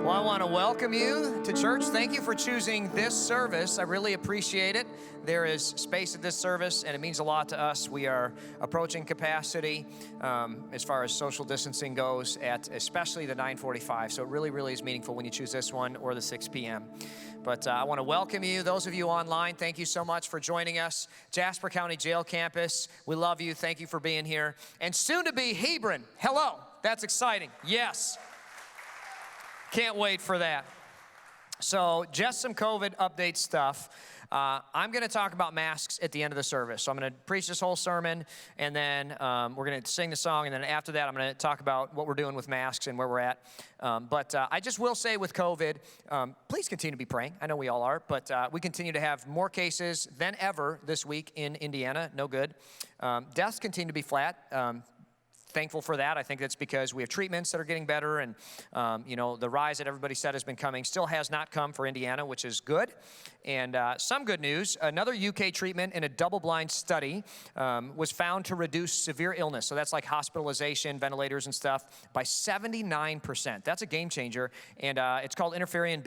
Well, I want to welcome you to church. Thank you for choosing this service. I really appreciate it. There is space at this service, and it means a lot to us. We are approaching capacity as far as social distancing goes at especially the 9:45. So it really is meaningful when you choose this one or the 6 p.m. But I want to welcome you. Those of you online, thank you so much for joining us. Jasper County Jail Campus, we love you. Thank you for being here. And soon to be Hebron. Hello. That's exciting. Yes. Can't wait for that. So just some COVID update stuff. I'm going to talk about masks at the end of the service. So I'm going to preach this whole sermon, and then we're going to sing the song, and then after that I'm going to talk about what we're doing with masks and where we're at. But I just will say with COVID, please continue to be praying. I know we all are, but we continue to have more cases than ever this week in Indiana. No good. Deaths continue to be flat. Thankful for that. I think that's because we have treatments that are getting better, and the rise that everybody said has been coming still has not come for Indiana, which is good. And some good news, another UK treatment in a double-blind study was found to reduce severe illness. So that's like hospitalization, ventilators and stuff by 79%. That's a game changer. And it's called interferon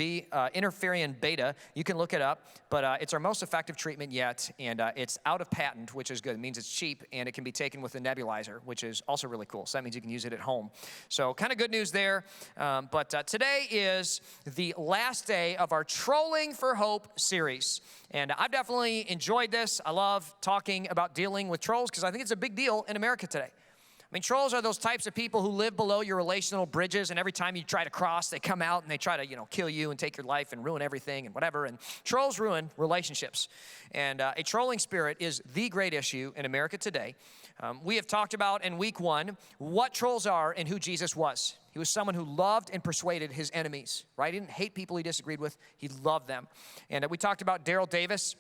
beta. You can look it up, but it's our most effective treatment yet. And it's out of patent, which is good. It means it's cheap, and it can be taken with a nebulizer, which is also really cool. So that means you can use it at home. So kind of good news there. But today is the last day of our Trolling for Hope series. And I've definitely enjoyed this. I love talking about dealing with trolls because I think it's a big deal in America today. I mean, trolls are those types of people who live below your relational bridges, and every time you try to cross, they come out and they try to, kill you and take your life and ruin everything and whatever. And trolls ruin relationships. And a trolling spirit is the great issue in America today. We have talked about in week 1 what trolls are and who Jesus was. He was someone who loved and persuaded his enemies, right? He didn't hate people he disagreed with. He loved them. And we talked about Daryl Davis,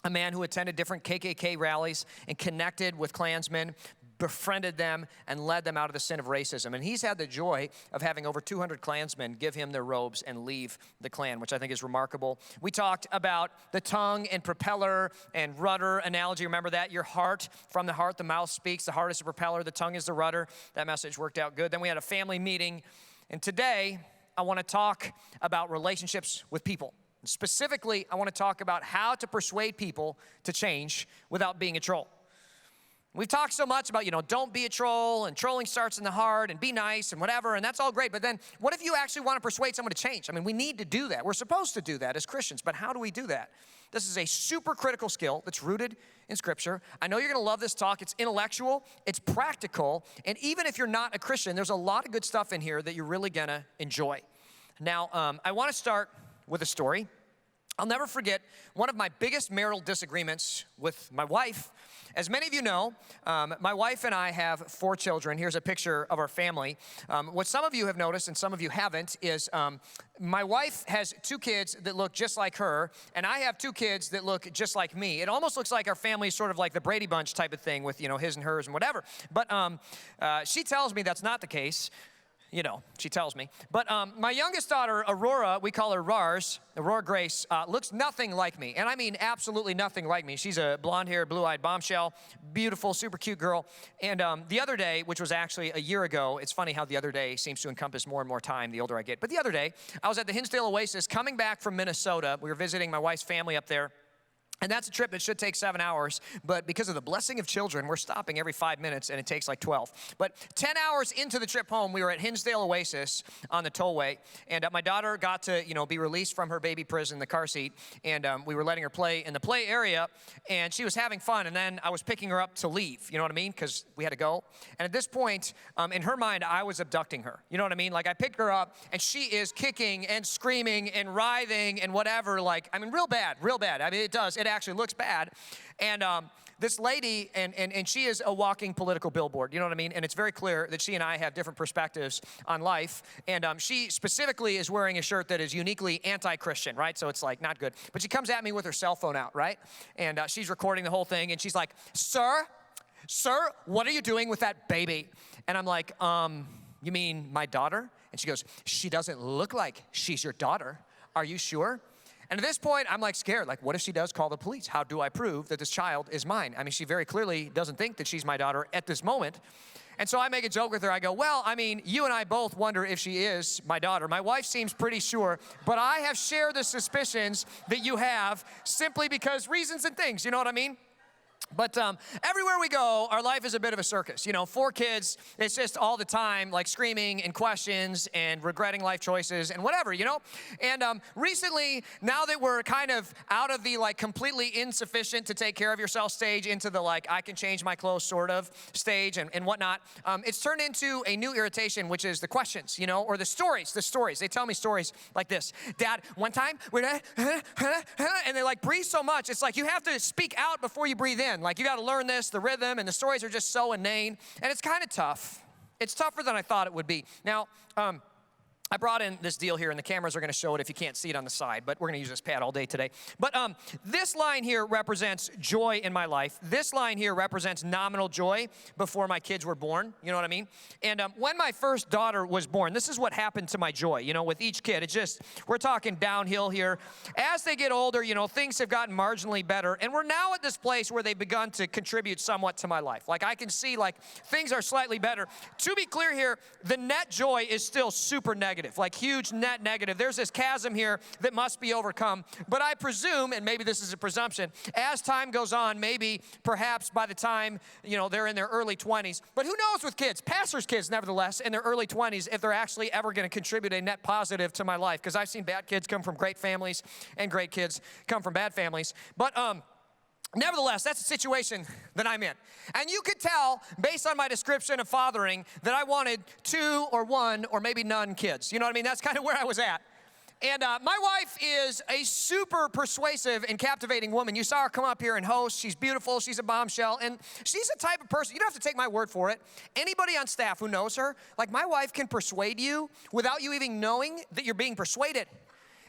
a man who attended different KKK rallies and connected with Klansmen, befriended them, and led them out of the sin of racism. And he's had the joy of having over 200 Klansmen give him their robes and leave the Klan, which I think is remarkable. We talked about the tongue and propeller and rudder analogy. Remember that? Your heart, from the heart, the mouth speaks. The heart is the propeller. The tongue is the rudder. That message worked out good. Then we had a family meeting. And today, I want to talk about relationships with people. Specifically, I want to talk about how to persuade people to change without being a troll. We've talked so much about, don't be a troll, and trolling starts in the heart, and be nice, and whatever, and that's all great. But then what if you actually want to persuade someone to change? I mean, we need to do that. We're supposed to do that as Christians, but how do we do that? This is a super critical skill that's rooted in Scripture. I know you're going to love this talk. It's intellectual, it's practical, and even if you're not a Christian, there's a lot of good stuff in here that you're really going to enjoy. Now, I want to start with a story. I'll never forget one of my biggest marital disagreements with my wife. As many of you know, my wife and I have 4 children. Here's a picture of our family. What some of you have noticed and some of you haven't is my wife has 2 kids that look just like her, and I have 2 kids that look just like me. It almost looks like our family is sort of like the Brady Bunch type of thing with, his and hers and whatever. But she tells me that's not the case. She tells me. But my youngest daughter, Aurora, we call her Rars, Aurora Grace, looks nothing like me. And I mean absolutely nothing like me. She's a blonde-haired, blue-eyed bombshell, beautiful, super cute girl. And the other day, which was actually a year ago, it's funny how the other day seems to encompass more and more time the older I get. But the other day, I was at the Hinsdale Oasis coming back from Minnesota. We were visiting my wife's family up there. And that's a trip that should take 7 hours, but because of the blessing of children, we're stopping every 5 minutes, and it takes like 12. But 10 hours into the trip home, we were at Hinsdale Oasis on the tollway, and my daughter got to, be released from her baby prison, the car seat, and we were letting her play in the play area, and she was having fun, and then I was picking her up to leave, you know what I mean, because we had to go. And at this point, in her mind, I was abducting her, you know what I mean? Like, I picked her up, and she is kicking and screaming and writhing and whatever, real bad. I mean, it actually looks bad. And this lady, and she is a walking political billboard, you know what I mean? And it's very clear that she and I have different perspectives on life. And she specifically is wearing a shirt that is uniquely anti-Christian, right? So it's like not good. But she comes at me with her cell phone out, right? And she's recording the whole thing, and she's like, Sir, what are you doing with that baby? And I'm like, you mean my daughter? And she goes, she doesn't look like she's your daughter. Are you sure? And at this point, I'm like scared. Like, what if she does call the police? How do I prove that this child is mine? I mean, she very clearly doesn't think that she's my daughter at this moment. And so I make a joke with her. I go, well, I mean, you and I both wonder if she is my daughter. My wife seems pretty sure, but I have shared the suspicions that you have simply because reasons and things, you know what I mean? But everywhere we go, our life is a bit of a circus. 4 kids, it's just all the time, like screaming and questions and regretting life choices and whatever, And recently, now that we're kind of out of the like completely insufficient to take care of yourself stage into the like I can change my clothes sort of stage and whatnot, it's turned into a new irritation, which is the questions, or the stories. They tell me stories like this. Dad, one time, and they like breathe so much, it's like you have to speak out before you breathe in. Like, you got to learn this, the rhythm, and the stories are just so inane, and it's kind of tough. It's tougher than I thought it would be. Now, I brought in this deal here, and the cameras are going to show it if you can't see it on the side, but we're going to use this pad all day today. But this line here represents joy in my life. This line here represents nominal joy before my kids were born. You know what I mean? And when my first daughter was born, this is what happened to my joy. With each kid, it's just, we're talking downhill here. As they get older, things have gotten marginally better, and we're now at this place where they've begun to contribute somewhat to my life. Like, I can see, like, things are slightly better. To be clear here, the net joy is still super negative. Like huge net negative. There's this chasm here that must be overcome. But I presume, and maybe this is a presumption, as time goes on, maybe perhaps by the time, they're in their early 20s. But who knows with kids, pastors' kids nevertheless, in their early 20s, if they're actually ever going to contribute a net positive to my life. Because I've seen bad kids come from great families and great kids come from bad families. But nevertheless, that's the situation that I'm in. And you could tell, based on my description of fathering, that I wanted 2 or 1 or maybe none kids. You know what I mean? That's kind of where I was at. And my wife is a super persuasive and captivating woman. You saw her come up here and host. She's beautiful. She's a bombshell. And she's the type of person, you don't have to take my word for it. Anybody on staff who knows her, like my wife can persuade you without you even knowing that you're being persuaded.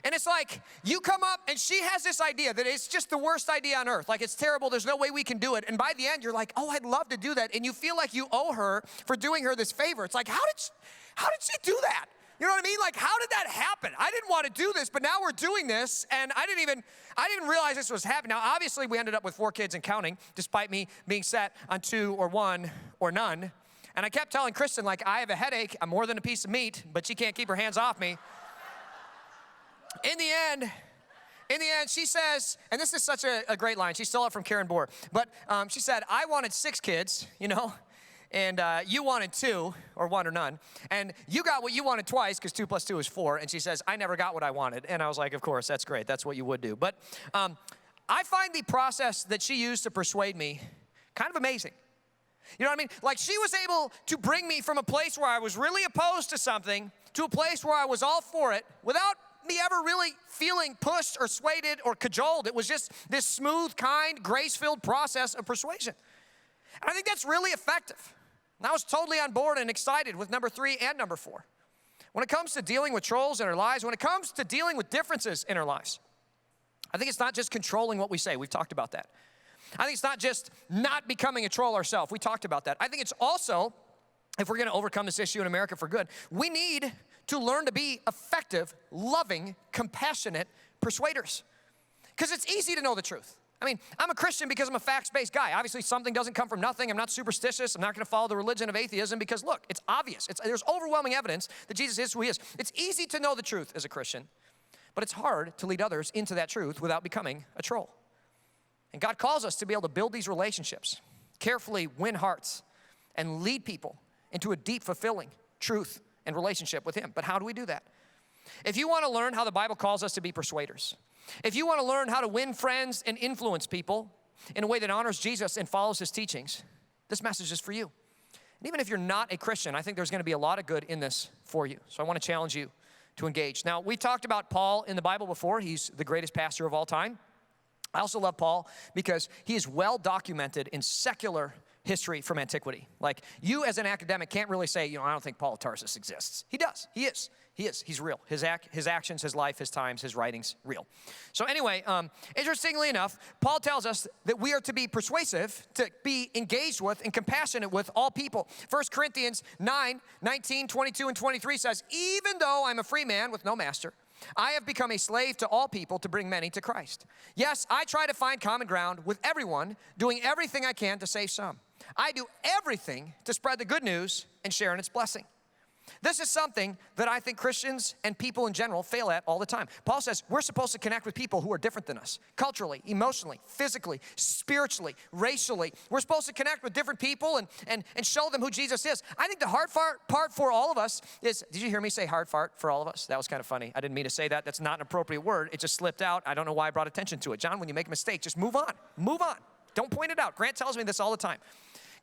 And it's like, you come up and she has this idea that it's just the worst idea on earth. Like, it's terrible, there's no way we can do it. And by the end, you're like, oh, I'd love to do that. And you feel like you owe her for doing her this favor. It's like, how did she do that? You know what I mean? Like, how did that happen? I didn't want to do this, but now we're doing this, and I didn't even realize this was happening. Now, obviously, we ended up with 4 kids and counting, despite me being set on 2 or 1 or none. And I kept telling Kristen, like, I have a headache, I'm more than a piece of meat, but she can't keep her hands off me. In the end, she says, and this is such a great line. She stole it from Karen Bohr. But she said, I wanted 6 kids, and you wanted 2, or 1 or none. And you got what you wanted twice, because 2 plus 2 is 4. And she says, I never got what I wanted. And I was like, of course, that's great. That's what you would do. But I find the process that she used to persuade me kind of amazing. You know what I mean? Like, she was able to bring me from a place where I was really opposed to something to a place where I was all for it without me ever really feeling pushed or swayed or cajoled. It was just this smooth, kind, grace-filled process of persuasion. And I think that's really effective. And I was totally on board and excited with number 3 and number 4. When it comes to dealing with trolls in our lives, when it comes to dealing with differences in our lives, I think it's not just controlling what we say. We've talked about that. I think it's not just not becoming a troll ourselves. We talked about that. I think it's also, if we're going to overcome this issue in America for good, we need to learn to be effective, loving, compassionate persuaders. Because it's easy to know the truth. I mean, I'm a Christian because I'm a facts-based guy. Obviously, something doesn't come from nothing. I'm not superstitious. I'm not going to follow the religion of atheism because, look, it's obvious. There's overwhelming evidence that Jesus is who he is. It's easy to know the truth as a Christian, but it's hard to lead others into that truth without becoming a troll. And God calls us to be able to build these relationships, carefully win hearts, and lead people into a deep, fulfilling truth and relationship with him. But how do we do that? If you want to learn how the Bible calls us to be persuaders, if you want to learn how to win friends and influence people in a way that honors Jesus and follows his teachings, this message is for you. And even if you're not a Christian, I think there's going to be a lot of good in this for you. So I want to challenge you to engage. Now, we talked about Paul in the Bible before. He's the greatest pastor of all time. I also love Paul because he is well documented in secular history from antiquity. Like, you as an academic can't really say, I don't think Paul of Tarsus exists. He does. He is. He's real. His actions, his life, his times, his writings, real. So anyway, interestingly enough, Paul tells us that we are to be persuasive, to be engaged with and compassionate with all people. 1 Corinthians 9, 19, 22, and 23 says, even though I'm a free man with no master, I have become a slave to all people to bring many to Christ. Yes, I try to find common ground with everyone, doing everything I can to save some. I do everything to spread the good news and share in its blessing. This is something that I think Christians and people in general fail at all the time. Paul says we're supposed to connect with people who are different than us, culturally, emotionally, physically, spiritually, racially. We're supposed to connect with different people and show them who Jesus is. I think the hard part for all of us is, did you hear me say hard fart for all of us? That was kind of funny. I didn't mean to say that. That's not an appropriate word. It just slipped out. I don't know why I brought attention to it. John, when you make a mistake, just move on. Move on. Don't point it out. Grant tells me this all the time.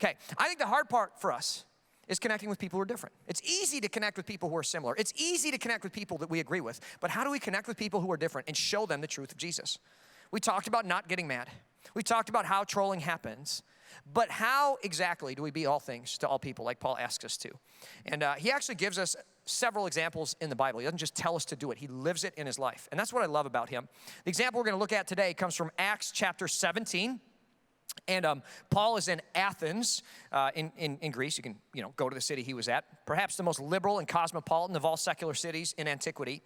Okay, I think the hard part for us is connecting with people who are different. It's easy to connect with people who are similar. It's easy to connect with people that we agree with. But how do we connect with people who are different and show them the truth of Jesus? We talked about not getting mad. We talked about how trolling happens. But how exactly do we be all things to all people like Paul asks us to? And he actually gives us several examples in the Bible. He doesn't just tell us to do it. He lives it in his life. And that's what I love about him. The example we're going to look at today comes from Acts chapter 17. And Paul is in Athens in Greece. You can go to the city he was at, perhaps the most liberal and cosmopolitan of all secular cities in antiquity.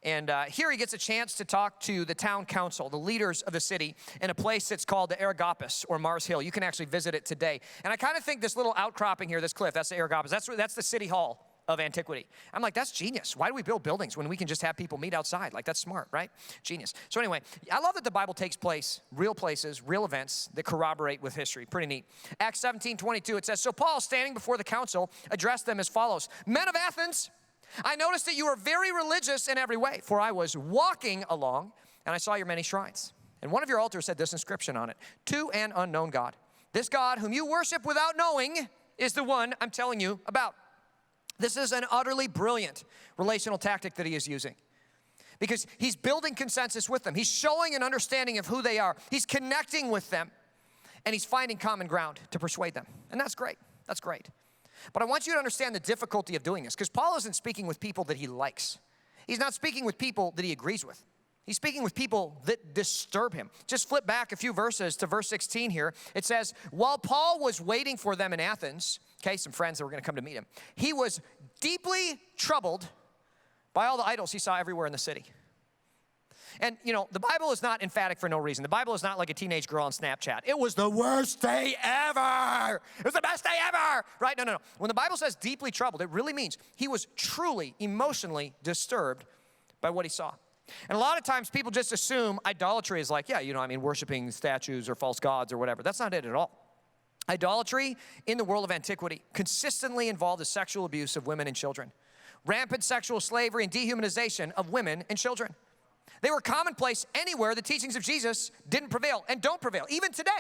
And here he gets a chance to talk to the town council, the leaders of the city, in a place that's called the Areopagus or Mars Hill. You can actually visit it today. And I kind of think this little outcropping here, this cliff, that's the Areopagus. That's the city hall of antiquity. I'm like, that's genius. Why do we build buildings when we can just have people meet outside? Like, that's smart, right? Genius. So anyway, I love that the Bible takes place, real places, real events that corroborate with history. Pretty neat. Acts 17:22, it says, so Paul, standing before the council, addressed them as follows. Men of Athens, I noticed that you are very religious in every way, for I was walking along, and I saw your many shrines. And one of your altars had this inscription on it, to an unknown God. This God whom you worship without knowing is the one I'm telling you about. This is an utterly brilliant relational tactic that he is using because he's building consensus with them. He's showing an understanding of who they are. He's connecting with them, and he's finding common ground to persuade them. And that's great. That's great. But I want you to understand the difficulty of doing this because Paul isn't speaking with people that he likes. He's not speaking with people that he agrees with. He's speaking with people that disturb him. Just flip back a few verses to verse 16 here. It says, while Paul was waiting for them in Athens, okay, some friends that were going to come to meet him, he was deeply troubled by all the idols he saw everywhere in the city. And, the Bible is not emphatic for no reason. The Bible is not like a teenage girl on Snapchat. It was the worst day ever. It was the best day ever, right? No. When the Bible says deeply troubled, it really means he was truly emotionally disturbed by what he saw. And a lot of times people just assume idolatry is like, worshiping statues or false gods or whatever. That's not it at all. Idolatry in the world of antiquity consistently involved the sexual abuse of women and children, rampant sexual slavery and dehumanization of women and children. They were commonplace anywhere the teachings of Jesus didn't prevail and don't prevail, even today,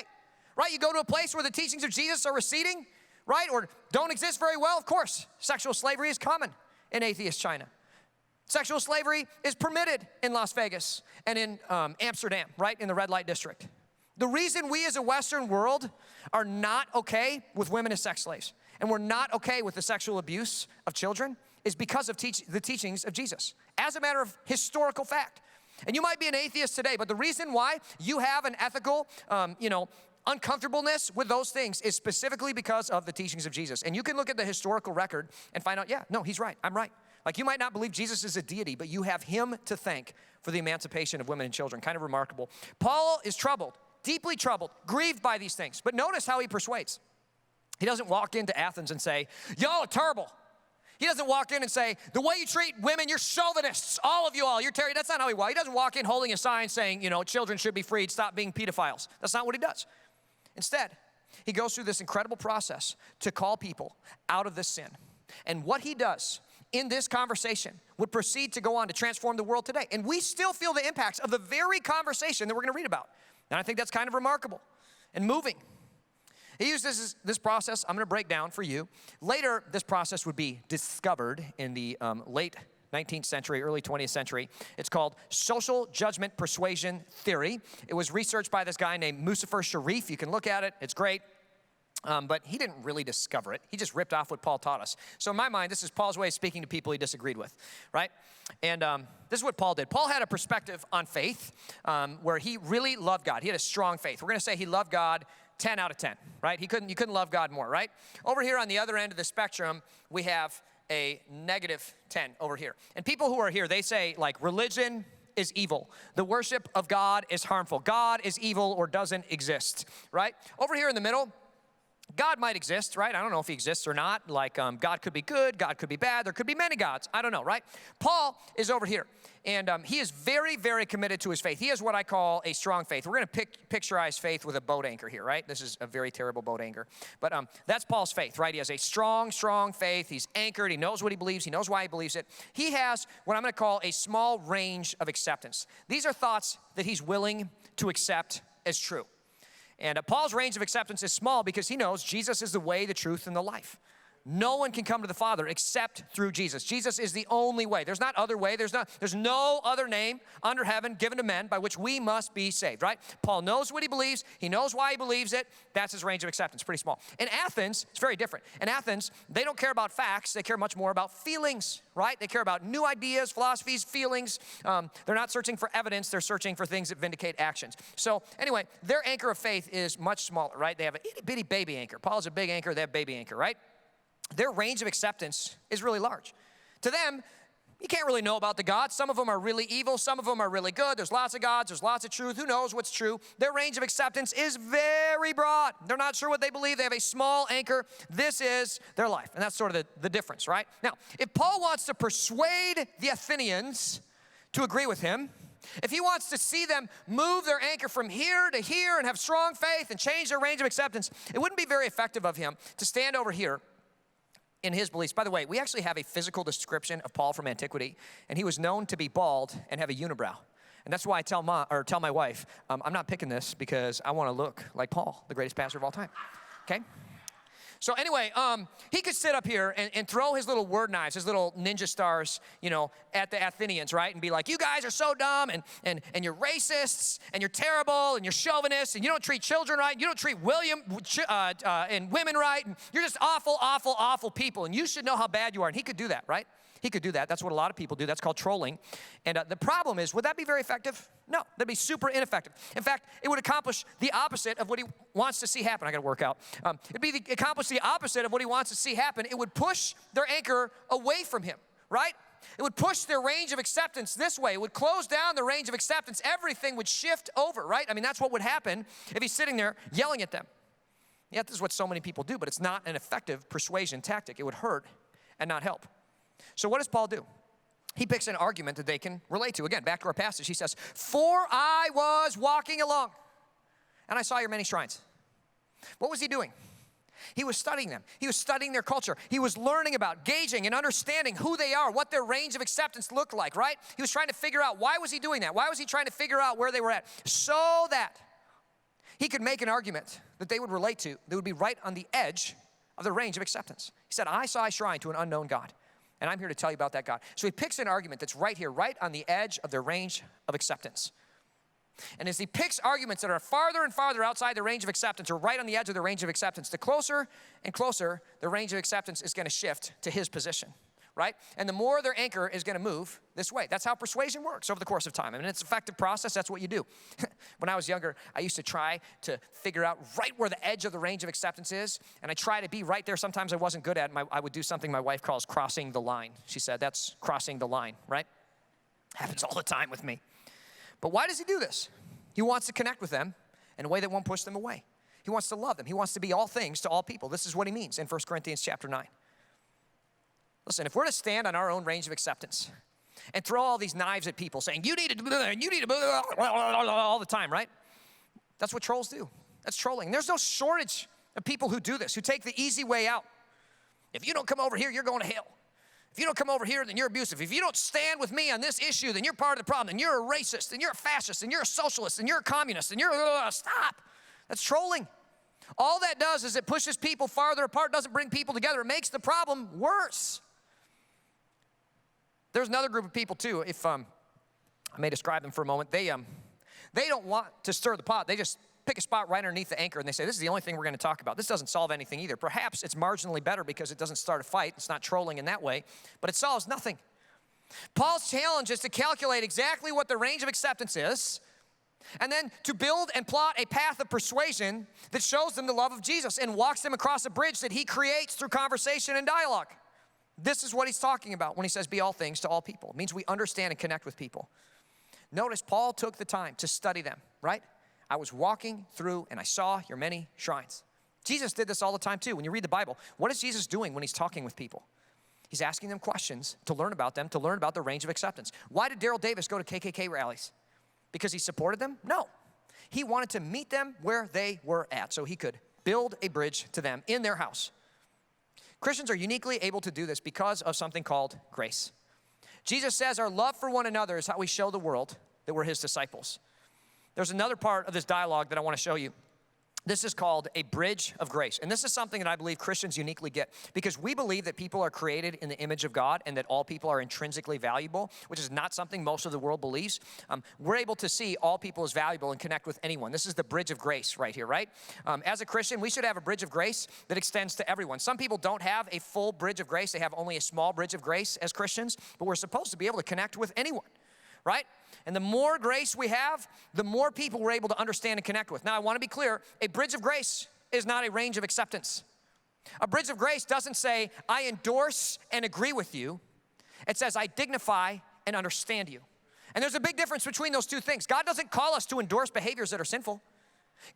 right? You go to a place where the teachings of Jesus are receding, right, or don't exist very well, of course, sexual slavery is common in atheist China. Sexual slavery is permitted in Las Vegas and in Amsterdam, right, in the red light district. The reason we as a Western world are not okay with women as sex slaves and we're not okay with the sexual abuse of children is because of the teachings of Jesus, as a matter of historical fact. And you might be an atheist today, but the reason why you have an ethical, uncomfortableness with those things is specifically because of the teachings of Jesus. And you can look at the historical record and find out, he's right, I'm right. Like, you might not believe Jesus is a deity, but you have him to thank for the emancipation of women and children. Kind of remarkable. Paul is troubled, deeply troubled, grieved by these things. But notice how he persuades. He doesn't walk into Athens and say, y'all are terrible. He doesn't walk in and say, the way you treat women, you're chauvinists, all of you all, you're terrible. That's not how he walks. He doesn't walk in holding a sign saying, children should be freed, stop being pedophiles. That's not what he does. Instead, he goes through this incredible process to call people out of this sin. And what he does in this conversation would proceed to go on to transform the world today. And we still feel the impacts of the very conversation that we're going to read about. And I think that's kind of remarkable and moving. He used this process I'm going to break down for you. Later, this process would be discovered in the late 19th century, early 20th century. It's called social judgment persuasion theory. It was researched by this guy named Muzafer Sharif. You can look at it. It's great. But he didn't really discover it. He just ripped off what Paul taught us. So in my mind, this is Paul's way of speaking to people he disagreed with, right? And this is what Paul did. Paul had a perspective on faith where he really loved God. He had a strong faith. We're going to say he loved God 10 out of 10, right? You couldn't love God more, right? Over here on the other end of the spectrum, we have a negative 10 over here. And people who are here, they say like religion is evil. The worship of God is harmful. God is evil or doesn't exist, right? Over here in the middle, God might exist, right? I don't know if he exists or not. Like God could be good, God could be bad. There could be many gods. I don't know, right? Paul is over here, and he is very, very committed to his faith. He has what I call a strong faith. We're going to picturize faith with a boat anchor here, right? This is a very terrible boat anchor. But that's Paul's faith, right? He has a strong, strong faith. He's anchored. He knows what he believes. He knows why he believes it. He has what I'm going to call a small range of acceptance. These are thoughts that he's willing to accept as true. And Paul's range of acceptance is small because he knows Jesus is the way, the truth, and the life. No one can come to the Father except through Jesus. Jesus is the only way. There's not other way. There's no other name under heaven given to men by which we must be saved, right? Paul knows what he believes. He knows why he believes it. That's his range of acceptance, pretty small. In Athens, it's very different. In Athens, they don't care about facts. They care much more about feelings, right? They care about new ideas, philosophies, feelings. They're not searching for evidence. They're searching for things that vindicate actions. So anyway, their anchor of faith is much smaller, right? They have an itty-bitty baby anchor. Paul's a big anchor. They have baby anchor, right? Their range of acceptance is really large. To them, you can't really know about the gods. Some of them are really evil. Some of them are really good. There's lots of gods. There's lots of truth. Who knows what's true? Their range of acceptance is very broad. They're not sure what they believe. They have a small anchor. This is their life. And that's sort of the difference, right? Now, if Paul wants to persuade the Athenians to agree with him, if he wants to see them move their anchor from here to here and have strong faith and change their range of acceptance, it wouldn't be very effective of him to stand over here in his beliefs. By the way, we actually have a physical description of Paul from antiquity, and he was known to be bald and have a unibrow. And that's why I tell my wife, I'm not picking this because I want to look like Paul, the greatest pastor of all time, okay? So anyway, he could sit up here and throw his little word knives, his little ninja stars, at the Athenians, right? And be like, you guys are so dumb, and you're racists, and you're terrible, and you're chauvinists, and you don't treat children right, you don't treat and women right, and you're just awful, awful, awful people, and you should know how bad you are. And he could do that, right? He could do that. That's what a lot of people do. That's called trolling. And the problem is, would that be very effective? No, that'd be super ineffective. In fact, it would accomplish the opposite of what he wants to see happen. I got to work out. Accomplish the opposite of what he wants to see happen. It would push their anchor away from him, right? It would push their range of acceptance this way. It would close down the range of acceptance. Everything would shift over, right? I mean, that's what would happen if he's sitting there yelling at them. Yeah, this is what so many people do, but it's not an effective persuasion tactic. It would hurt and not help. So what does Paul do? He picks an argument that they can relate to. Again, back to our passage, he says, "For I was walking along, and I saw your many shrines." What was he doing? He was studying them. He was studying their culture. He was learning about, gauging, and understanding who they are, what their range of acceptance looked like, right? He was trying to figure out, why was he doing that? Why was he trying to figure out where they were at? So that he could make an argument that they would relate to, that would be right on the edge of the range of acceptance. He said, I saw a shrine to an unknown God, and I'm here to tell you about that God. So he picks an argument that's right here, right on the edge of their range of acceptance. And as he picks arguments that are farther and farther outside the range of acceptance, or right on the edge of the range of acceptance, the closer and closer the range of acceptance is going to shift to his position, right? And the more their anchor is going to move this way. That's how persuasion works over the course of time. I mean, it's an effective process. That's what you do. When I was younger, I used to try to figure out right where the edge of the range of acceptance is, and I try to be right there. Sometimes I wasn't good at it. I would do something my wife calls crossing the line. She said, that's crossing the line, right? Happens all the time with me. But why does he do this? He wants to connect with them in a way that won't push them away. He wants to love them. He wants to be all things to all people. This is what he means in 1 Corinthians chapter 9. Listen, if we're to stand on our own range of acceptance and throw all these knives at people saying, you need to all the time, right? That's what trolls do. That's trolling. There's no shortage of people who do this, who take the easy way out. If you don't come over here, you're going to hell. If you don't come over here, then you're abusive. If you don't stand with me on this issue, then you're part of the problem. Then you're a racist, and you're a fascist, and you're a socialist, and you're a communist, and you're stop. That's trolling. All that does is it pushes people farther apart, doesn't bring people together. It makes the problem worse. There's another group of people too, if I may describe them for a moment. They don't want to stir the pot. They just pick a spot right underneath the anchor and they say, this is the only thing we're going to talk about. This doesn't solve anything either. Perhaps it's marginally better because it doesn't start a fight. It's not trolling in that way, but it solves nothing. Paul's challenge is to calculate exactly what the range of acceptance is, and then to build and plot a path of persuasion that shows them the love of Jesus and walks them across a bridge that he creates through conversation and dialogue. This is what he's talking about when he says be all things to all people. It means we understand and connect with people. Notice Paul took the time to study them, right? I was walking through and I saw your many shrines. Jesus did this all the time too. When you read the Bible, what is Jesus doing when he's talking with people? He's asking them questions to learn about them, to learn about their range of acceptance. Why did Daryl Davis go to KKK rallies? Because he supported them? No. He wanted to meet them where they were at so he could build a bridge to them in their house. Christians are uniquely able to do this because of something called grace. Jesus says our love for one another is how we show the world that we're his disciples. There's another part of this dialogue that I want to show you. This is called a bridge of grace. And this is something that I believe Christians uniquely get because we believe that people are created in the image of God and that all people are intrinsically valuable, which is not something most of the world believes. We're able to see all people as valuable and connect with anyone. This is the bridge of grace right here, right? As a Christian, we should have a bridge of grace that extends to everyone. Some people don't have a full bridge of grace. They have only a small bridge of grace as Christians, but we're supposed to be able to connect with anyone, right? And the more grace we have, the more people we're able to understand and connect with. Now, I want to be clear, a bridge of grace is not a range of acceptance. A bridge of grace doesn't say, I endorse and agree with you. It says, I dignify and understand you. And there's a big difference between those two things. God doesn't call us to endorse behaviors that are sinful.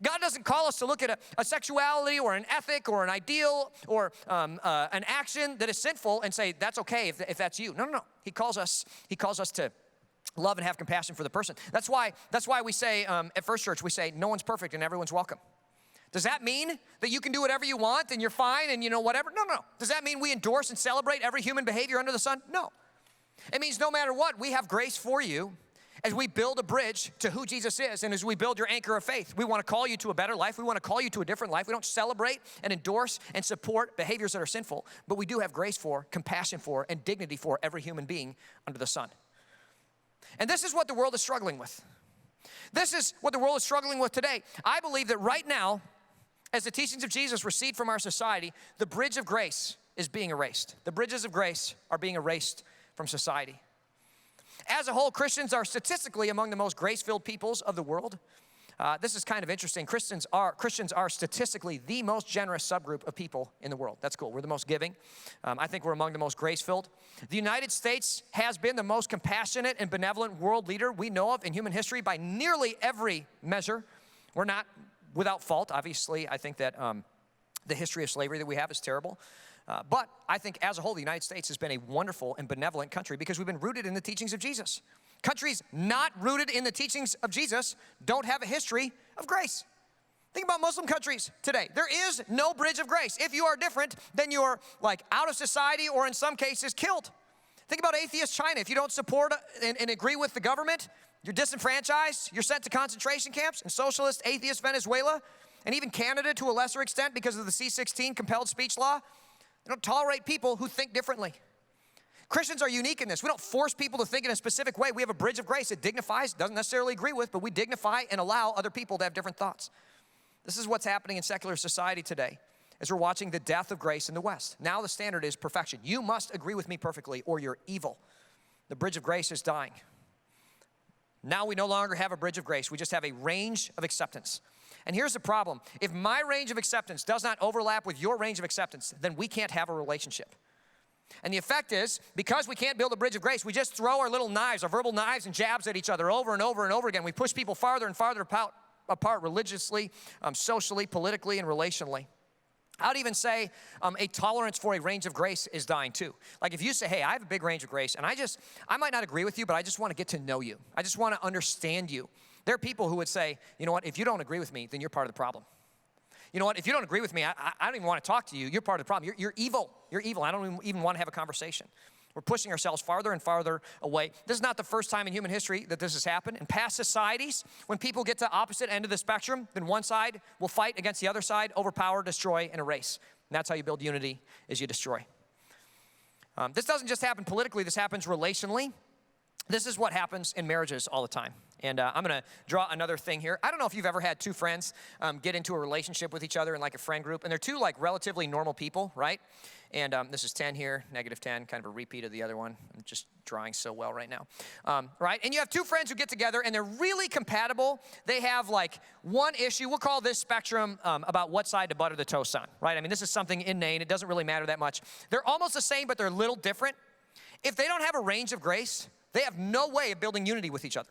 God doesn't call us to look at a sexuality or an ethic or an ideal or an action that is sinful and say, that's okay if that's you. No. He calls us to love and have compassion for the person. That's why we say at First.church, we say, no one's perfect and everyone's welcome. Does that mean that you can do whatever you want and you're fine and whatever? No. Does that mean we endorse and celebrate every human behavior under the sun? No. It means no matter what, we have grace for you as we build a bridge to who Jesus is and as we build your anchor of faith. We want to call you to a better life. We want to call you to a different life. We don't celebrate and endorse and support behaviors that are sinful, but we do have grace for, compassion for, and dignity for every human being under the sun. And this is what the world is struggling with. This is what the world is struggling with today. I believe that right now, as the teachings of Jesus recede from our society, the bridge of grace is being erased. The bridges of grace are being erased from society. As a whole, Christians are statistically among the most grace-filled peoples of the world. This is kind of interesting. Christians are statistically the most generous subgroup of people in the world. That's cool. We're the most giving. I think we're among the most grace-filled. The United States has been the most compassionate and benevolent world leader we know of in human history by nearly every measure. We're not without fault. Obviously, I think that the history of slavery that we have is terrible. But I think as a whole, the United States has been a wonderful and benevolent country because we've been rooted in the teachings of Jesus. Countries not rooted in the teachings of Jesus don't have a history of grace. Think about Muslim countries today. There is no bridge of grace. If you are different, then you're like out of society or in some cases killed. Think about atheist China. If you don't support and agree with the government, you're disenfranchised, you're sent to concentration camps. And socialist atheist Venezuela, and even Canada to a lesser extent because of the C-16 compelled speech law, they don't tolerate people who think differently. Christians are unique in this. We don't force people to think in a specific way. We have a bridge of grace. It dignifies, doesn't necessarily agree with, but we dignify and allow other people to have different thoughts. This is what's happening in secular society today as we're watching the death of grace in the West. Now the standard is perfection. You must agree with me perfectly or you're evil. The bridge of grace is dying. Now we no longer have a bridge of grace. We just have a range of acceptance. And here's the problem. If my range of acceptance does not overlap with your range of acceptance, then we can't have a relationship. And the effect is, because we can't build a bridge of grace, we just throw our little knives, our verbal knives and jabs at each other over and over and over again. We push people farther and farther apart religiously, socially, politically, and relationally. I would even say a tolerance for a range of grace is dying too. Like if you say, hey, I have a big range of grace, and I might not agree with you, but I just want to get to know you. I just want to understand you. There are people who would say, you know what, if you don't agree with me, then you're part of the problem. You know what, if you don't agree with me, I don't even want to talk to you. You're part of the problem. You're evil. You're evil. I don't even want to have a conversation. We're pushing ourselves farther and farther away. This is not the first time in human history that this has happened. In past societies, when people get to the opposite end of the spectrum, then one side will fight against the other side, overpower, destroy, and erase. And that's how you build unity, is you destroy. This doesn't just happen politically. This happens relationally. This is what happens in marriages all the time. And I'm going to draw another thing here. I don't know if you've ever had two friends get into a relationship with each other in like a friend group. And they're two like relatively normal people, right? And this is 10 here, negative 10, kind of a repeat of the other one. I'm just drawing so well right now, right? And you have two friends who get together and they're really compatible. They have like one issue. We'll call this spectrum about what side to butter the toast on, right? I mean, this is something inane. It doesn't really matter that much. They're almost the same, but they're a little different. If they don't have a range of grace, they have no way of building unity with each other.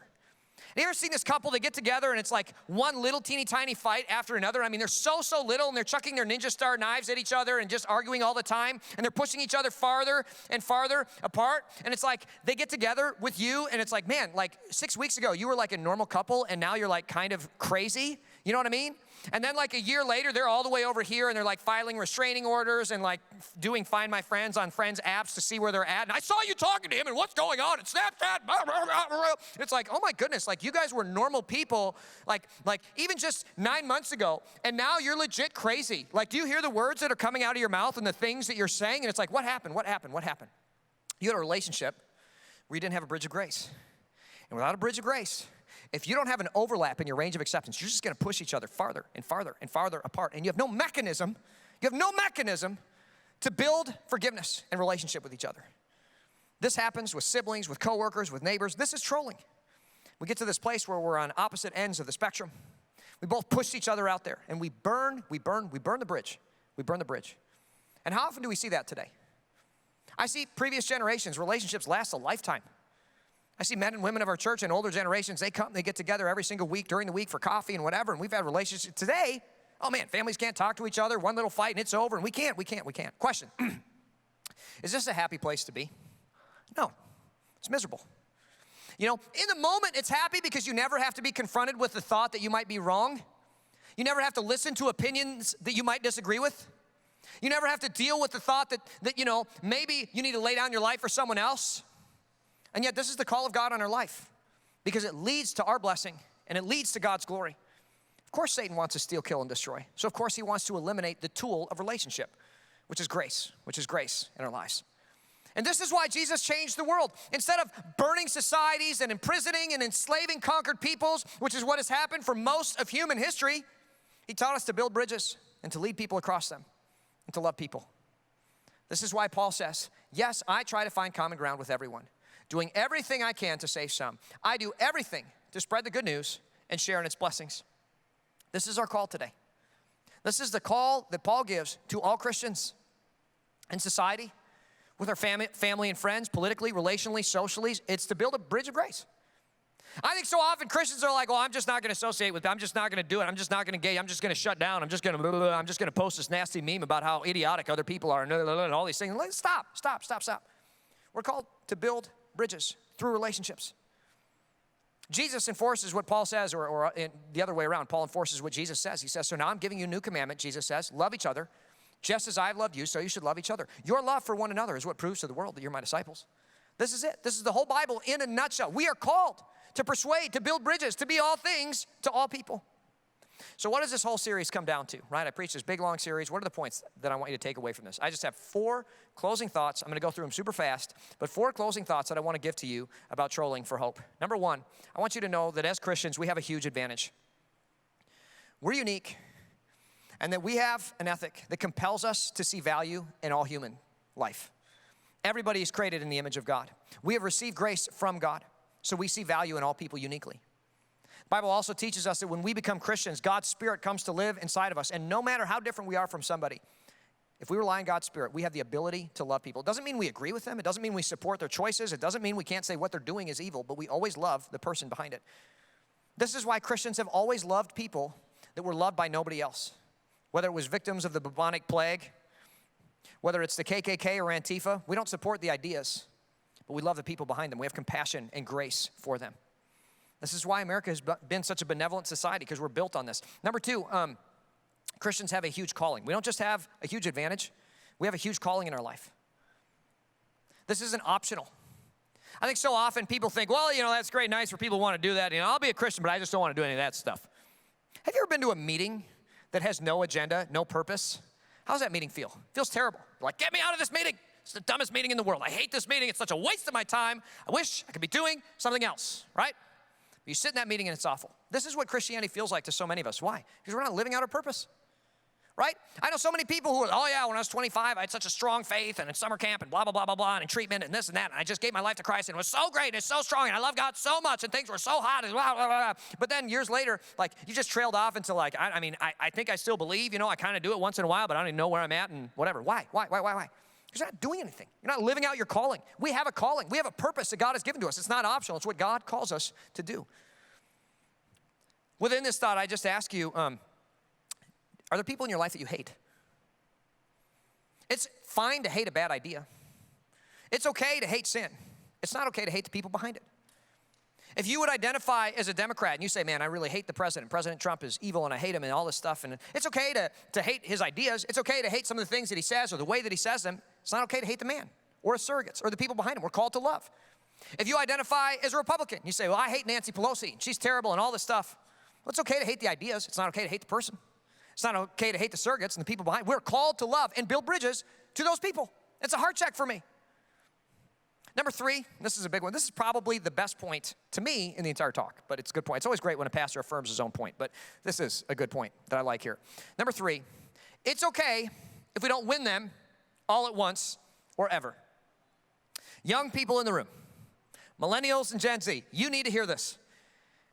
You ever seen this couple, they get together and it's like one little teeny tiny fight after another? I mean, they're so little and they're chucking their ninja star knives at each other and just arguing all the time and they're pushing each other farther and farther apart. And it's like they get together with you and it's like, man, like 6 weeks ago you were like a normal couple and now you're like kind of crazy. You know what I mean? And then like a year later, they're all the way over here and they're like filing restraining orders and like doing Find My Friends on Friends apps to see where they're at. And I saw you talking to him and what's going on? It's Snapchat. It's like, oh my goodness, like you guys were normal people like even just 9 months ago and now you're legit crazy. Like, do you hear the words that are coming out of your mouth and the things that you're saying? And it's like, what happened? What happened? What happened? You had a relationship where you didn't have a bridge of grace. And without a bridge of grace, if you don't have an overlap in your range of acceptance, you're just going to push each other farther and farther and farther apart. And you have no mechanism to build forgiveness and relationship with each other. This happens with siblings, with coworkers, with neighbors. This is trolling. We get to this place where we're on opposite ends of the spectrum. We both push each other out there and we burn the bridge. We burn the bridge. And how often do we see that today? I see previous generations, relationships last a lifetime. I see men and women of our church and older generations, they come, they get together every single week during the week for coffee and whatever, and we've had relationships. Today, oh man, families can't talk to each other, one little fight and it's over, and we can't. Question, is this a happy place to be? No, it's miserable. You know, in the moment, it's happy because you never have to be confronted with the thought that you might be wrong. You never have to listen to opinions that you might disagree with. You never have to deal with the thought that you know, maybe you need to lay down your life for someone else. And yet this is the call of God on our life because it leads to our blessing and it leads to God's glory. Of course, Satan wants to steal, kill, and destroy. So of course he wants to eliminate the tool of relationship, which is grace in our lives. And this is why Jesus changed the world. Instead of burning societies and imprisoning and enslaving conquered peoples, which is what has happened for most of human history, he taught us to build bridges and to lead people across them and to love people. This is why Paul says, yes, I try to find common ground with everyone, doing everything I can to save some. I do everything to spread the good news and share in its blessings. This is our call today. This is the call that Paul gives to all Christians in society, with our family and friends, politically, relationally, socially. It's to build a bridge of grace. I think so often Christians are like, well, I'm just not going to associate with them. I'm just not going to do it. I'm just not going to engage. I'm just going to shut down. I'm just going to post this nasty meme about how idiotic other people are and all these things. Stop. We're called to build bridges through relationships. Jesus enforces what Paul says, or the other way around. Paul enforces what Jesus says. He says, so now I'm giving you a new commandment, Jesus says, love each other. Just as I've loved you, so you should love each other. Your love for one another is what proves to the world that you're my disciples. This is it. This is the whole Bible in a nutshell. We are called to persuade, to build bridges, to be all things to all people. So what does this whole series come down to, right? I preached this big, long series. What are the points that I want you to take away from this? I just have 4 closing thoughts. I'm going to go through them super fast, but 4 closing thoughts that I want to give to you about trolling for hope. Number 1, I want you to know that as Christians, we have a huge advantage. We're unique, and that we have an ethic that compels us to see value in all human life. Everybody is created in the image of God. We have received grace from God, so we see value in all people uniquely. The Bible also teaches us that when we become Christians, God's Spirit comes to live inside of us, and no matter how different we are from somebody, if we rely on God's Spirit, we have the ability to love people. It doesn't mean we agree with them. It doesn't mean we support their choices. It doesn't mean we can't say what they're doing is evil, but we always love the person behind it. This is why Christians have always loved people that were loved by nobody else. Whether it was victims of the bubonic plague, whether it's the KKK or Antifa, we don't support the ideas, but we love the people behind them. We have compassion and grace for them. This is why America has been such a benevolent society, because we're built on this. Number 2, Christians have a huge calling. We don't just have a huge advantage, we have a huge calling in our life. This isn't optional. I think so often people think, well, you know, that's great, nice for people who want to do that. You know, I'll be a Christian, but I just don't want to do any of that stuff. Have you ever been to a meeting that has no agenda, no purpose? How does that meeting feel? It feels terrible. You're like, get me out of this meeting. It's the dumbest meeting in the world. I hate this meeting. It's such a waste of my time. I wish I could be doing something else, right? You sit in that meeting and it's awful. This is what Christianity feels like to so many of us. Why? Because we're not living out our purpose. Right? I know so many people who are, oh yeah, when I was 25, I had such a strong faith, and in summer camp, and blah, blah, blah, blah, blah, and in treatment, and this and that, and I just gave my life to Christ, and it was so great, and it's so strong, and I love God so much, and things were so hot, and blah, blah, blah, blah. But then years later, like, you just trailed off into like, I think I still believe, I kind of do it once in a while, but I don't even know where I'm at, and whatever. Why? Because you're not doing anything. You're not living out your calling. We have a calling. We have a purpose that God has given to us. It's not optional. It's what God calls us to do. Within this thought, I just ask you, are there people in your life that you hate? It's fine to hate a bad idea. It's okay to hate sin. It's not okay to hate the people behind it. If you would identify as a Democrat and you say, man, I really hate the president. President Trump is evil and I hate him and all this stuff. And it's okay to hate his ideas. It's okay to hate some of the things that he says or the way that he says them. It's not okay to hate the man or his surrogates or the people behind him. We're called to love. If you identify as a Republican, you say, well, I hate Nancy Pelosi. She's terrible and all this stuff. Well, it's okay to hate the ideas. It's not okay to hate the person. It's not okay to hate the surrogates and the people behind. We're called to love and build bridges to those people. It's a heart check for me. Number 3, this is a big one. This is probably the best point to me in the entire talk, but it's a good point. It's always great when a pastor affirms his own point, but this is a good point that I like here. Number 3, it's okay if we don't win them all at once or ever. Young people in the room, millennials and Gen Z, you need to hear this.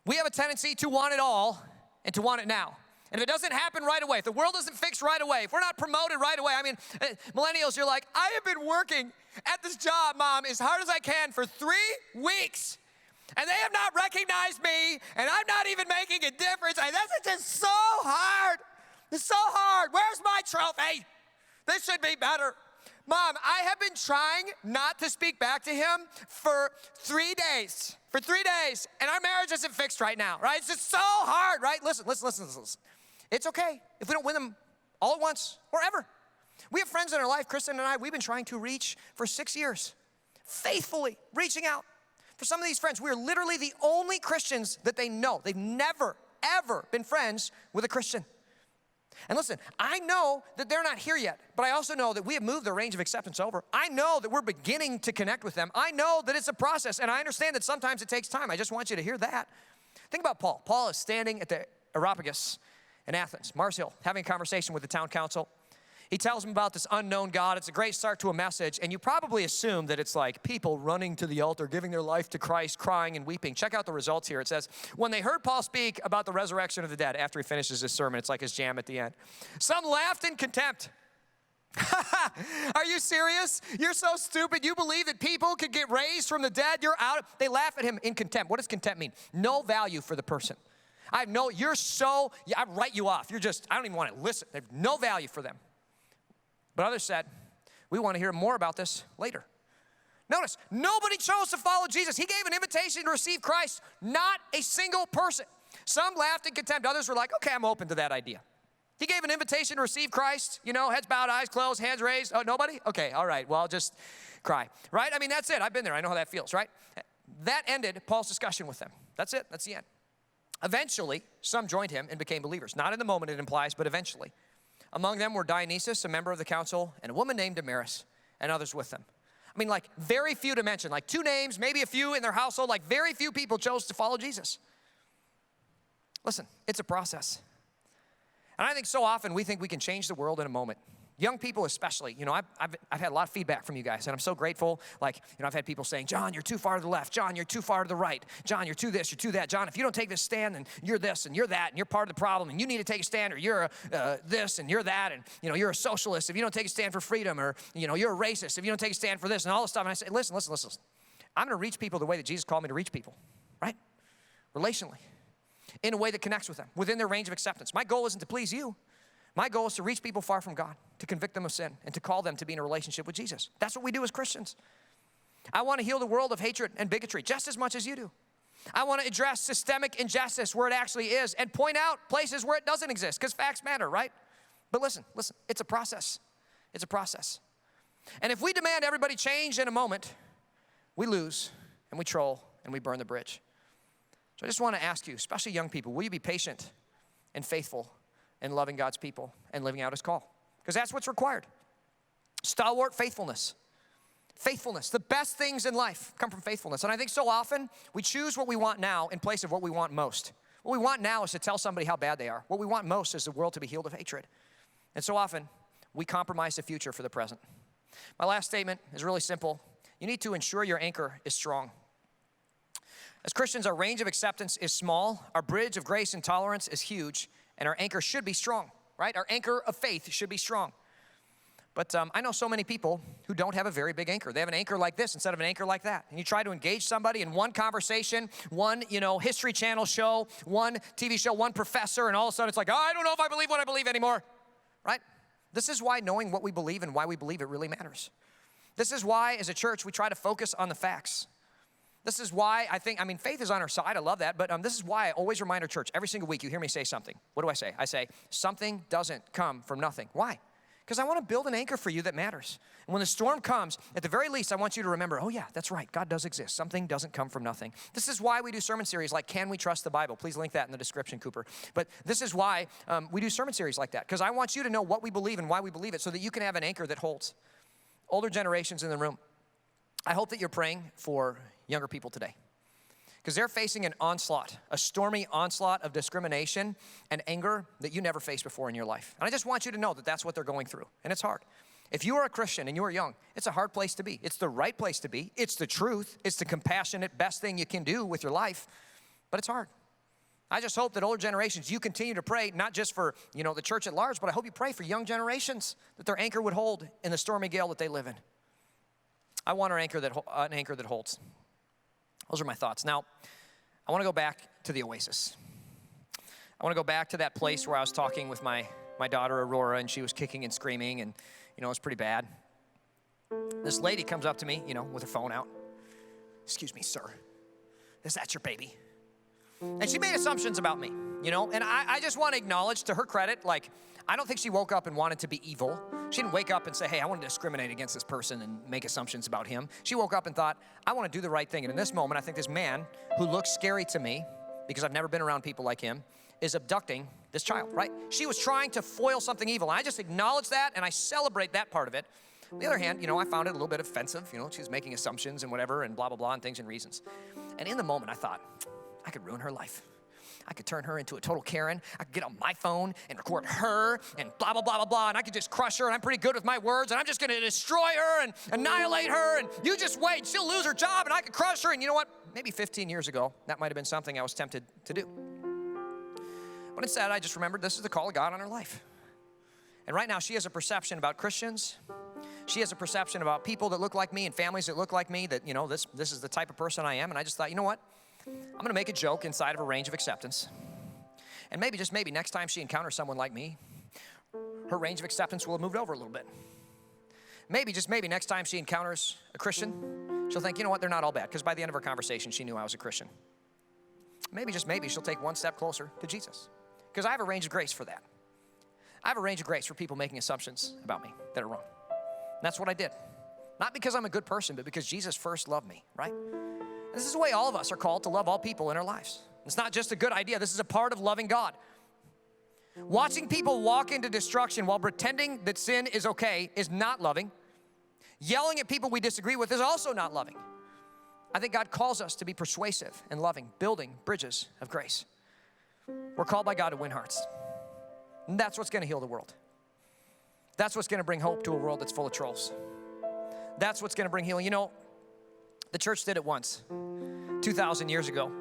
We have a tendency to want it all and to want it now. And if it doesn't happen right away, if the world doesn't fix right away, if we're not promoted right away, millennials, you're like, I have been working at this job, Mom, as hard as I can for 3 weeks, and they have not recognized me, and I'm not even making a difference, and this is just so hard. It's so hard. Where's my trophy? This should be better. Mom, I have been trying not to speak back to him for 3 days. For 3 days, and our marriage isn't fixed right now, right? It's just so hard, right? Listen. It's okay if we don't win them all at once or ever. We have friends in our life, Kristen and I, we've been trying to reach for 6 years, faithfully reaching out. For some of these friends, we're literally the only Christians that they know. They've never, ever been friends with a Christian. And listen, I know that they're not here yet, but I also know that we have moved their range of acceptance over. I know that we're beginning to connect with them. I know that it's a process, and I understand that sometimes it takes time. I just want you to hear that. Think about Paul. Paul is standing at the Areopagus in Athens, Mars Hill, having a conversation with the town council. He tells them about this unknown God. It's a great start to a message, and you probably assume that it's like people running to the altar, giving their life to Christ, crying and weeping. Check out the results here. It says, when they heard Paul speak about the resurrection of the dead after he finishes his sermon, it's like his jam at the end. Some laughed in contempt. Are you serious? You're so stupid. You believe that people could get raised from the dead? You're out. They laugh at him in contempt. What does contempt mean? No value for the person. I write you off. I don't even want to listen. There's no value for them. But others said, we want to hear more about this later. Notice, nobody chose to follow Jesus. He gave an invitation to receive Christ, not a single person. Some laughed in contempt. Others were like, okay, I'm open to that idea. He gave an invitation to receive Christ, heads bowed, eyes closed, hands raised. Oh, nobody? Okay, all right, well, I'll just cry, right? That's it. I've been there. I know how that feels, right? That ended Paul's discussion with them. That's it. That's the end. Eventually, some joined him and became believers. Not in the moment, it implies, but eventually. Among them were Dionysius, a member of the council, and a woman named Damaris, and others with them. Very few to mention, 2 names, maybe a few in their household, very few people chose to follow Jesus. Listen, it's a process. And I think so often we think we can change the world in a moment. Young people especially, I've had a lot of feedback from you guys, and I'm so grateful. I've had people saying, John, you're too far to the left. John, you're too far to the right. John, you're too this, you're too that. John, if you don't take this stand, then you're this and you're that, and you're part of the problem, and you need to take a stand, or you're this and you're that, and you're a socialist if you don't take a stand for freedom, or you're a racist if you don't take a stand for this, and all this stuff. And I say, listen. I'm going to reach people the way that Jesus called me to reach people, right? Relationally, in a way that connects with them, within their range of acceptance. My goal isn't to please you. My goal is to reach people far from God, to convict them of sin, and to call them to be in a relationship with Jesus. That's what we do as Christians. I want to heal the world of hatred and bigotry just as much as you do. I want to address systemic injustice where it actually is and point out places where it doesn't exist, because facts matter, right? But listen, it's a process. It's a process. And if we demand everybody change in a moment, we lose and we troll and we burn the bridge. So I just want to ask you, especially young people, will you be patient and faithful and loving God's people and living out his call? Because that's what's required. Stalwart faithfulness. Faithfulness. The best things in life come from faithfulness. And I think so often we choose what we want now in place of what we want most. What we want now is to tell somebody how bad they are. What we want most is the world to be healed of hatred. And so often we compromise the future for the present. My last statement is really simple. You need to ensure your anchor is strong. As Christians, our range of acceptance is small, our bridge of grace and tolerance is huge, and our anchor should be strong, right? Our anchor of faith should be strong. But I know so many people who don't have a very big anchor. They have an anchor like this instead of an anchor like that. And you try to engage somebody in one conversation, one, History Channel show, one TV show, one professor, and all of a sudden it's like, I don't know if I believe what I believe anymore, right? This is why knowing what we believe and why we believe it really matters. This is why, as a church, we try to focus on the facts. This is why faith is on our side. I love that. But this is why I always remind our church, every single week you hear me say something. What do I say? I say, something doesn't come from nothing. Why? Because I want to build an anchor for you that matters. And when the storm comes, at the very least, I want you to remember, oh yeah, that's right, God does exist. Something doesn't come from nothing. This is why we do sermon series like Can We Trust the Bible? Please link that in the description, Cooper. But this is why we do sermon series like that, because I want you to know what we believe and why we believe it so that you can have an anchor that holds. Older generations in the room, I hope that you're praying for younger people today, because they're facing an onslaught, a stormy onslaught of discrimination and anger that you never faced before in your life. And I just want you to know that that's what they're going through, and it's hard. If you are a Christian and you are young, it's a hard place to be. It's the right place to be. It's the truth. It's the compassionate best thing you can do with your life, but it's hard. I just hope that older generations, you continue to pray, not just for, the church at large, but I hope you pray for young generations that their anchor would hold in the stormy gale that they live in. I want an anchor that holds. Those are my thoughts. Now, I want to go back to the Oasis. I want to go back to that place where I was talking with my daughter, Aurora, and she was kicking and screaming, and, it was pretty bad. This lady comes up to me, with her phone out. Excuse me, sir. Is that your baby? And she made assumptions about me, and I just want to acknowledge, to her credit, I don't think she woke up and wanted to be evil. She didn't wake up and say, hey, I want to discriminate against this person and make assumptions about him. She woke up and thought, I want to do the right thing. And in this moment, I think this man, who looks scary to me, because I've never been around people like him, is abducting this child, right? She was trying to foil something evil. And I just acknowledge that, and I celebrate that part of it. On the other hand, I found it a little bit offensive. She was making assumptions and whatever, and blah, blah, blah, and things and reasons. And in the moment, I thought, I could ruin her life. I could turn her into a total Karen. I could get on my phone and record her and blah, blah, blah, blah, blah, and I could just crush her, and I'm pretty good with my words, and I'm just going to destroy her and annihilate her, and you just wait. She'll lose her job, and I could crush her. And you know what? Maybe 15 years ago, that might have been something I was tempted to do. But instead, I just remembered this is the call of God on her life. And right now, she has a perception about Christians. She has a perception about people that look like me and families that look like me, that, this is the type of person I am. And I just thought, you know what? I'm going to make a joke inside of a range of acceptance. And maybe, just maybe, next time she encounters someone like me, her range of acceptance will have moved over a little bit. Maybe, just maybe, next time she encounters a Christian, she'll think, you know what, they're not all bad. Because by the end of our conversation, she knew I was a Christian. Maybe, just maybe, she'll take one step closer to Jesus. Because I have a range of grace for that. I have a range of grace for people making assumptions about me that are wrong. And that's what I did. Not because I'm a good person, but because Jesus first loved me, right? This is the way all of us are called to love all people in our lives. It's not just a good idea. This is a part of loving God. Watching people walk into destruction while pretending that sin is okay is not loving. Yelling at people we disagree with is also not loving. I think God calls us to be persuasive and loving, building bridges of grace. We're called by God to win hearts. And that's what's going to heal the world. That's what's going to bring hope to a world that's full of trolls. That's what's going to bring healing. The church did it once, 2,000 years ago.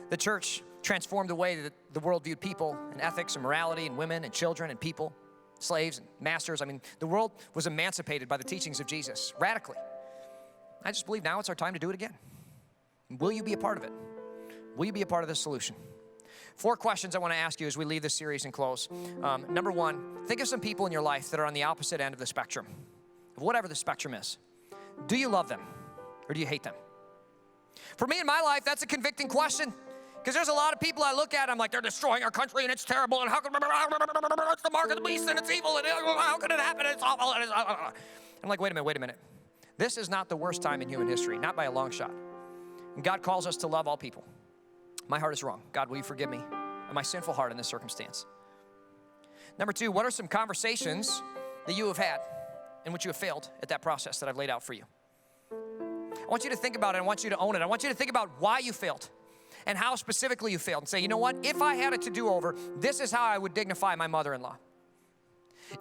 The church transformed the way that the world viewed people and ethics and morality and women and children and people, slaves and masters. The world was emancipated by the teachings of Jesus, radically. I just believe now it's our time to do it again. Will you be a part of it? Will you be a part of this solution? 4 questions I want to ask you as we leave this series and close. Number 1, think of some people in your life that are on the opposite end of the spectrum, of whatever the spectrum is. Do you love them or do you hate them? For me in my life, that's a convicting question, because there's a lot of people I look at, I'm like, they're destroying our country and it's terrible, and how can it's the mark of the beast and it's evil, and how can it happen? It's awful. I'm like, wait a minute. This is not the worst time in human history, not by a long shot. And God calls us to love all people. My heart is wrong. God, will you forgive me of my sinful heart in this circumstance? Number 2, what are some conversations that you have had in which you have failed at that process that I've laid out for you? I want you to think about it. I want you to own it. I want you to think about why you failed and how specifically you failed and say, you know what? If I had it to do over, this is how I would dignify my mother-in-law.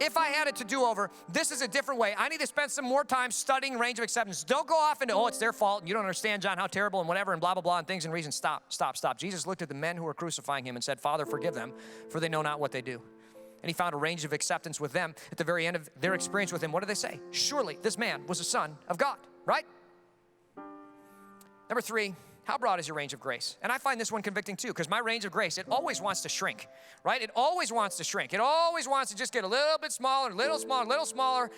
If I had it to do over, this is a different way. I need to spend some more time studying range of acceptance. Don't go off into, oh, it's their fault, and you don't understand, John, how terrible, and whatever, and blah, blah, blah, and things and reasons. Stop. Jesus looked at the men who were crucifying him and said, Father, forgive them, for they know not what they do. And he found a range of acceptance with them. At the very end of their experience with him, what did they say? Surely this man was a son of God, right? Number 3, how broad is your range of grace? And I find this one convicting too, because my range of grace, it always wants to shrink, right? It always wants to shrink. It always wants to just get a little bit smaller, a little smaller,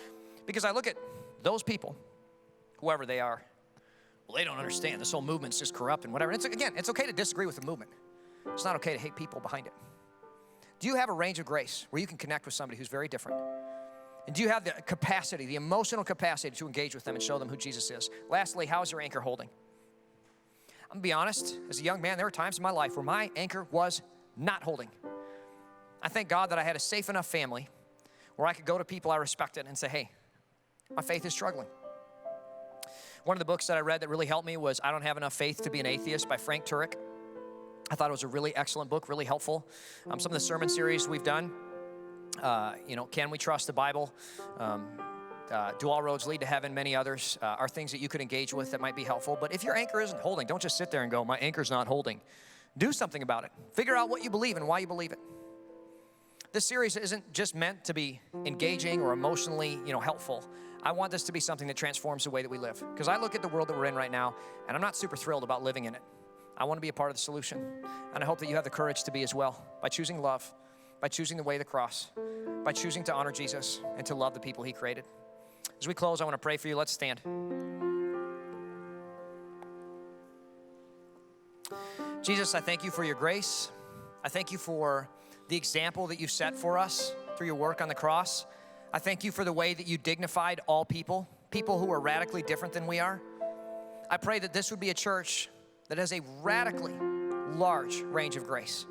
because I look at those people, whoever they are, well, they don't understand. This whole movement's just corrupt and whatever. And it's okay to disagree with the movement. It's not okay to hate people behind it. Do you have a range of grace where you can connect with somebody who's very different? And do you have the capacity, the emotional capacity to engage with them and show them who Jesus is? Lastly, how is your anchor holding? I'm gonna be honest, as a young man, there were times in my life where my anchor was not holding. I thank God that I had a safe enough family where I could go to people I respected and say, hey, my faith is struggling. One of the books that I read that really helped me was I Don't Have Enough Faith to Be an Atheist by Frank Turek. I thought it was a really excellent book, really helpful. Some of the sermon series we've done, Can We Trust the Bible? Do All Roads Lead to Heaven? Many others are things that you could engage with that might be helpful. But if your anchor isn't holding, don't just sit there and go, my anchor's not holding. Do something about it. Figure out what you believe and why you believe it. This series isn't just meant to be engaging or emotionally, helpful. I want this to be something that transforms the way that we live. Because I look at the world that we're in right now, and I'm not super thrilled about living in it. I want to be a part of the solution. And I hope that you have the courage to be as well, by choosing love, by choosing the way of the cross, by choosing to honor Jesus and to love the people he created. As we close, I want to pray for you. Let's stand. Jesus, I thank you for your grace. I thank you for the example that you set for us through your work on the cross. I thank you for the way that you dignified all people who are radically different than we are. I pray that this would be a church that has a radically large range of grace.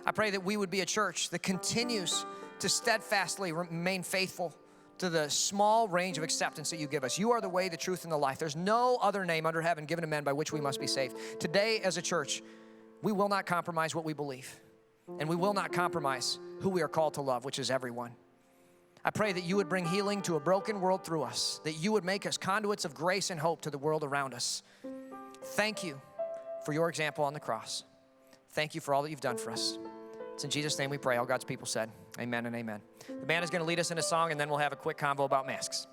I pray that we would be a church that continues to steadfastly remain faithful to the small range of acceptance that you give us. You are the way, the truth, and the life. There's no other name under heaven given to men by which we must be saved. Today, as a church, we will not compromise what we believe, and we will not compromise who we are called to love, which is everyone. I pray that you would bring healing to a broken world through us, that you would make us conduits of grace and hope to the world around us. Thank you for your example on the cross. Thank you for all that you've done for us. It's in Jesus' name we pray. All God's people said, amen and amen. The band is going to lead us in a song, and then we'll have a quick convo about masks.